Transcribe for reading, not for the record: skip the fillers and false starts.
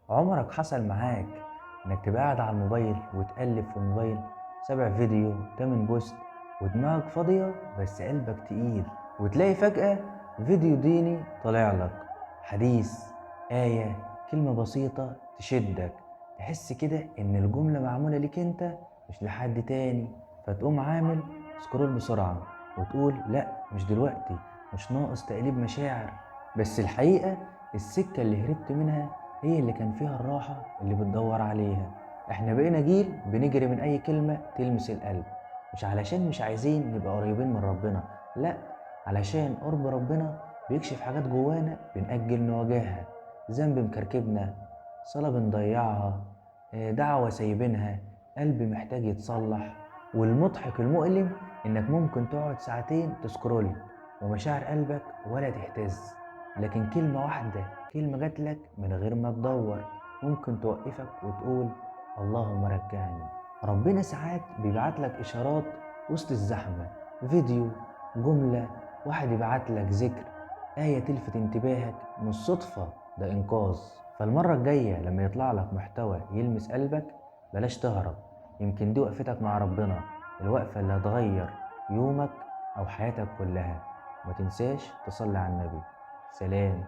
عمرك حصل معاك انك تبقى قاعد على الموبايل وتقلب في الموبايل 7 فيديو 8 بوست ودماغك فاضية بس قلبك تقيل، وتلاقي فجأة فيديو ديني طالع لك، حديث، آية، كلمة بسيطة تشدك، تحس كده ان الجملة معمولة ليك انت مش لحد تاني، فتقوم عامل سكرول بسرعة وتقول لا مش دلوقتي، مش ناقص تقليب مشاعر. بس الحقيقة السكة اللي هربت منها هي اللي كان فيها الراحة اللي بتدور عليها. احنا بقينا جيل بنجري من اي كلمة تلمس القلب، مش علشان مش عايزين نبقى قريبين من ربنا، لا، علشان قرب ربنا بيكشف حاجات جوانا بنأجل نواجهها، ذنب مكركبنا، صلاة بنضيعها، دعوة سايبينها، قلب محتاج يتصلح. والمضحك المؤلم انك ممكن تقعد ساعتين تسكرول ومشاعر قلبك ولا تهتز، لكن كلمة واحدة، كلمة جاتلك من غير ما تدور، ممكن توقفك وتقول اللهم رجعني. ربنا ساعات بيبعتلك إشارات وسط الزحمة، فيديو، جملة، واحد يبعتلك ذكر، آية تلفت انتباهك مش صدفة، ده إنقاذ. فالمرة الجاية لما يطلع لك محتوى يلمس قلبك بلاش تهرب، يمكن دي وقفتك مع ربنا، الوقفة اللي هتغير يومك أو حياتك كلها. ما تنساش تصلي على النبي. سلام.